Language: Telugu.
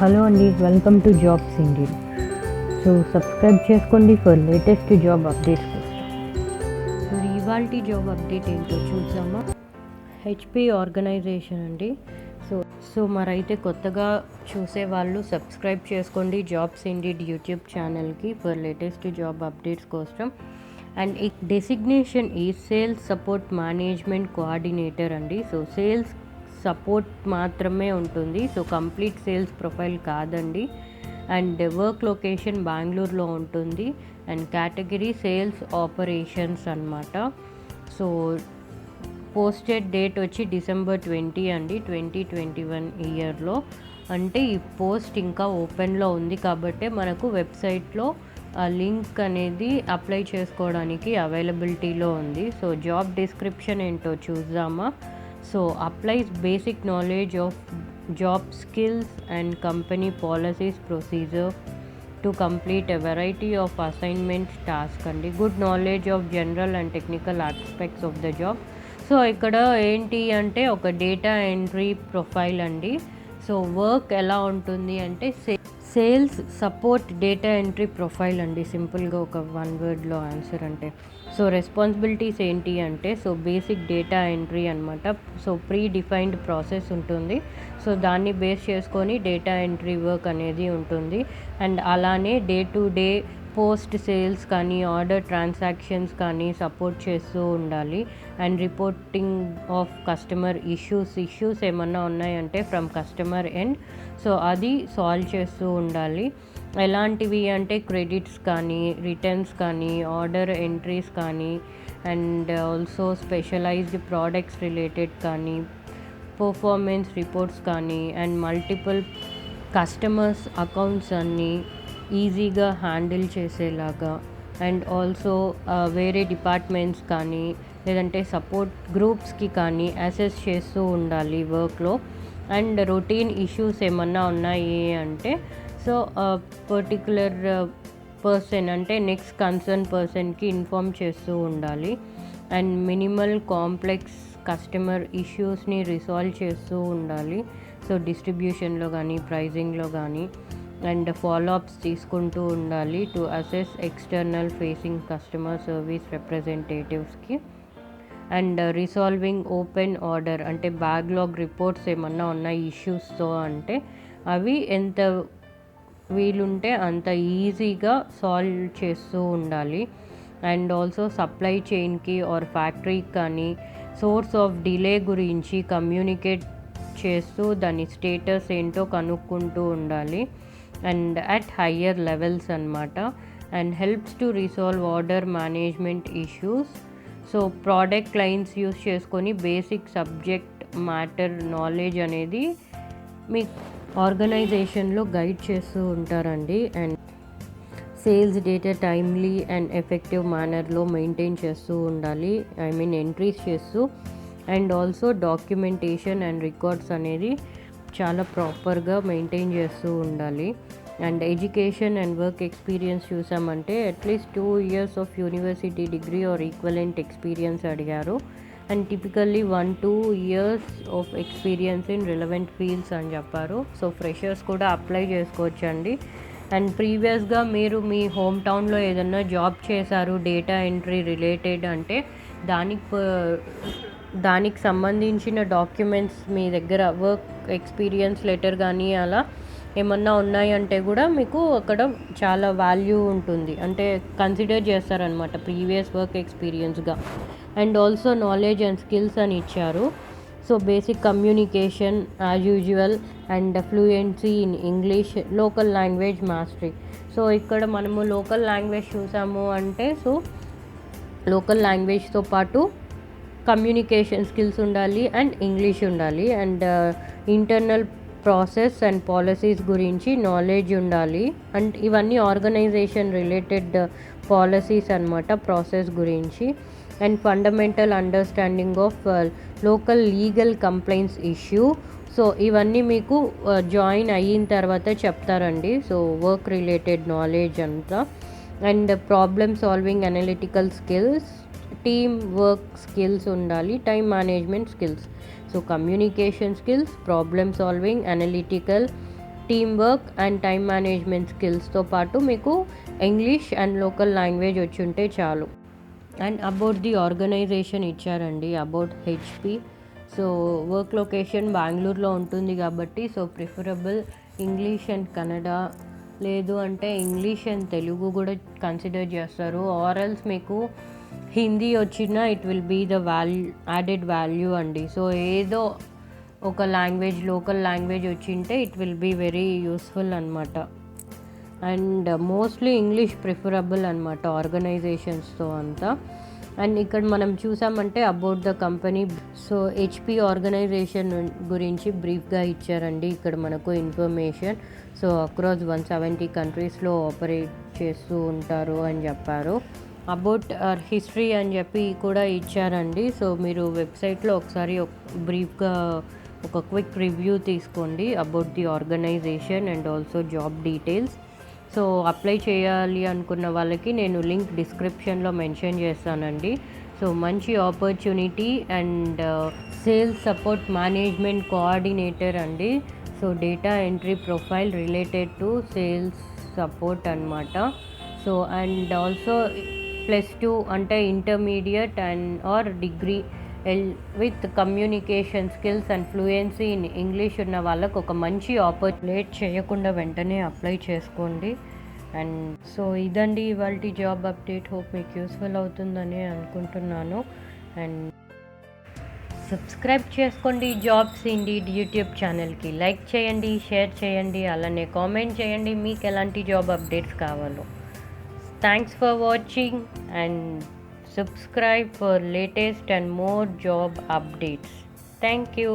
హలో అండి, welcome to jobs Indian. So subscribe చేసుకోండి ఫర్ లేటెస్ట్ జాబ్ అప్డేట్స్ కోసం. మరి ఇవాళ జాబ్ అప్డేట్ ఏంటో చూద్దామా. హెచ్పి ఆర్గనైజేషన్ అండి. సో మరైతే కొత్తగా చూసే వాళ్ళు సబ్స్క్రైబ్ చేసుకోండి జాబ్స్ ఇండియన్ యూట్యూబ్ ఛానల్కి ఫర్ లేటెస్ట్ జాబ్ అప్డేట్స్ కోసం. అండ్ ఈ డెసిగ్నేషన్ ఈ సేల్స్ సపోర్ట్ మేనేజ్మెంట్ కోఆర్డినేటర్ అండి. సో సేల్స్ సపోర్ట్ మాత్రమే ఉంటుంది. సో కంప్లీట్ సేల్స్ ప్రొఫైల్ కాదండి. అండ్ వర్క్ లొకేషన్ బెంగళూరులో ఉంటుంది. అండ్ కేటగిరీ సేల్స్ ఆపరేషన్స్ అన్నమాట. సో పోస్టెడ్ డేట్ వచ్చి December 20 అండి, 2021 ఇయర్లో. అంటే ఈ పోస్ట్ ఇంకా ఓపెన్లో ఉంది కాబట్టి మనకు వెబ్సైట్లో ఆ లింక్ అనేది అప్లై చేసుకోవడానికి అవైలబిలిటీలో ఉంది. సో జాబ్ డిస్క్రిప్షన్ ఏంటో చూద్దామా. So applies basic knowledge of job skills and company policies procedure to complete a variety of assignment tasks అండి. Good knowledge of general and technical aspects of the job. So ఇక్కడ ఏంటి అంటే ఒక డేటా ఎంట్రీ ప్రొఫైల్ అండి. సో వర్క్ ఎలా ఉంటుంది అంటే sales support data entry profile అండి. సింపుల్గా ఒక వన్ వర్డ్లో ఆన్సర్ అంటే. సో రెస్పాన్సిబిలిటీస్ ఏంటి అంటే సో బేసిక్ డేటా ఎంట్రీ అనమాట. సో ప్రీ డిఫైన్డ్ ప్రాసెస్ ఉంటుంది. సో దాన్ని బేస్ చేసుకొని డేటా ఎంట్రీ వర్క్ అనేది ఉంటుంది. అండ్ అలానే day to day post sales కానీ ఆర్డర్ ట్రాన్సాక్షన్స్ కానీ సపోర్ట్ చేస్తూ ఉండాలి. And reporting of customer issues ఏమన్నా ఉన్నాయంటే ఫ్రమ్ కస్టమర్ ఎండ్ సో అది సాల్వ్ చేస్తూ ఉండాలి. ఎలాంటివి అంటే క్రెడిట్స్ కానీ రిటర్న్స్ కానీ ఆర్డర్ ఎంట్రీస్ కానీ and also specialized products related కానీ పర్ఫార్మెన్స్ రిపోర్ట్స్ కానీ అండ్ మల్టిపుల్ కస్టమర్స్ అకౌంట్స్ అన్నీ ఈజీగా హ్యాండిల్ చేసేలాగా అండ్ ఆల్సో వేరే డిపార్ట్మెంట్స్ కానీ లేదంటే సపోర్ట్ గ్రూప్స్కి కానీ అసెస్ చేస్తూ ఉండాలి వర్క్లో. అండ్ రొటీన్ ఇష్యూస్ ఏమన్నా ఉన్నాయి అంటే సో పర్టికులర్ పర్సన్ అంటే నెక్స్ట్ కన్సర్న్ పర్సన్కి ఇన్ఫామ్ చేస్తూ ఉండాలి. అండ్ మినిమల్ కాంప్లెక్స్ కస్టమర్ ఇష్యూస్ని రిసాల్వ్ చేస్తూ ఉండాలి. సో డిస్ట్రిబ్యూషన్లో కానీ ప్రైజింగ్లో కానీ అండ్ ఫాలోఅప్స్ తీసుకుంటూ ఉండాలి to assess external facing customer service రిప్రజెంటేటివ్స్కి. అండ్ రిసాల్వింగ్ ఓపెన్ ఆర్డర్ అంటే బ్యాక్లాగ్ రిపోర్ట్స్ ఏమన్నా ఉన్నాయి ఇష్యూస్తో అంటే అవి ఎంత వీలుంటే అంత ఈజీగా సాల్వ్ చేస్తూ ఉండాలి. అండ్ ఆల్సో సప్లై చైన్కి ఆర్ ఫ్యాక్టరీకి కానీ సోర్స్ ఆఫ్ డిలే గురించి కమ్యూనికేట్ చేస్తూ దాని స్టేటస్ ఏంటో కనుక్కుంటూ ఉండాలి. అండ్ అట్ హయ్యర్ లెవెల్స్ అన్నమాట. And helps to resolve order management issues. So product lines use చేసుకొని బేసిక్ సబ్జెక్ట్ మ్యాటర్ నాలెడ్జ్ అనేది మీ ఆర్గనైజేషన్లో గైడ్ చేస్తూ ఉంటారండి. And sales data timely and effective manner maintain చేస్తూ ఉండాలి. ఎంట్రీస్ చేస్తూ and also documentation and records అనేది చాలా ప్రాపర్గా మెయింటైన్ చేస్తూ ఉండాలి. And education and work experience చూసామంటే at least 2 years of university degree or equivalent experience అడిగారు. And typically 1-2 years of experience in relevant fields అని చెప్పారు. సో ఫ్రెషర్స్ కూడా అప్లై చేసుకోవచ్చండి. అండ్ ప్రీవియస్గా మీరు మీ హోమ్ టౌన్లో ఏదన్నా జాబ్ చేశారు డేటా ఎంట్రీ రిలేటెడ్ అంటే దానికి సంబంధించిన డాక్యుమెంట్స్ మీ దగ్గర వర్క్ ఎక్స్పీరియన్స్ లెటర్ కానీ అలా ఏమన్నా ఉన్నాయంటే కూడా మీకు అక్కడ చాలా వాల్యూ ఉంటుంది. అంటే కన్సిడర్ చేస్తారనమాట ప్రీవియస్ వర్క్ ఎక్స్పీరియన్స్గా. And also knowledge and skills అని ఇచ్చారు. So basic communication as usual and fluency in English, local language mastery. So ఇక్కడ మనము లోకల్ లాంగ్వేజ్ చూసాము అంటే సో లోకల్ లాంగ్వేజ్తో పాటు కమ్యూనికేషన్ స్కిల్స్ ఉండాలి అండ్ ఇంగ్లీష్ ఉండాలి. And internal process and policies గురించి నాలెడ్జ్ ఉండాలి. అండ్ ఇవన్నీ ఆర్గనైజేషన్ రిలేటెడ్ పాలసీస్ అన్నమాట, ప్రాసెస్ గురించి. And fundamental understanding of local legal complaints issue. So ఇవన్నీ మీకు జాయిన్ అయిన తర్వాత చెప్తారండి. సో వర్క్ రిలేటెడ్ నాలెడ్జ్ అంతా. And problem solving analytical skills, team work skills ఉండాలి, time management skills. So communication skills, problem solving, analytical team work and time management స్కిల్స్తో పాటు మీకు ఇంగ్లీష్ అండ్ లోకల్ లాంగ్వేజ్ వచ్చి ఉంటే చాలు. అండ్ అబౌట్ ది ఆర్గనైజేషన్ ఇచ్చారండి, about HP. So work location బెంగళూరులో ఉంటుంది కాబట్టి so preferable English and Kannada, లేదు అంటే ఇంగ్లీష్ అండ్ తెలుగు కూడా కన్సిడర్ చేస్తారు. ఆర్ఎల్స్ మీకు హిందీ వచ్చినా it will be the added value అండి. సో ఏదో ఒక లాంగ్వేజ్, లోకల్ లాంగ్వేజ్ వచ్చింటే it will be very useful అనమాట. అండ్ మోస్ట్లీ ఇంగ్లీష్ ప్రిఫరబుల్ అనమాట ఆర్గనైజేషన్స్తో అంతా. అండ్ ఇక్కడ మనం చూసామంటే about the company, so HP organization గురించి బ్రీఫ్గా ఇచ్చారండి ఇక్కడ మనకు ఇన్ఫర్మేషన్. సో అక్రాస్ 170 కంట్రీస్లో ఆపరేట్ చేస్తూ ఉంటారు అని చెప్పారు. అబౌట్ హిస్టరీ అని చెప్పి కూడా ఇచ్చారండి. సో మీరు వెబ్సైట్లో ఒకసారి బ్రీఫ్గా ఒక క్విక్ రివ్యూ తీసుకోండి about the organization and also job details. So apply చేయాలి అనుకున్న వాళ్ళకి నేను లింక్ డిస్క్రిప్షన్లో మెన్షన్ చేస్తానండి. సో మంచి opportunity and sales support management coordinator అండి. So data entry profile related to sales support అనమాట. సో అండ్ ఆల్సో +2 అంటే intermediate and or degree with communication skills and fluency in English ఉన్న వాళ్ళకు ఒక మంచి లేట్ చేయకుండా వెంటనే అప్లై చేసుకోండి. అండ్ సో ఇదండి ఇవాల్టి జాబ్ అప్డేట్. హోప్ మీకు యూస్ఫుల్ అవుతుందని అనుకుంటున్నాను. అండ్ సబ్స్క్రైబ్ చేసుకోండి జాబ్స్ ఇండీడ్ యూట్యూబ్ ఛానల్కి. లైక్ చేయండి, షేర్ చేయండి, అలానే కామెంట్ చేయండి మీకు ఎలాంటి జాబ్ అప్డేట్స్ కావాలో. Thanks for watching and subscribe for latest and more job updates. Thank you.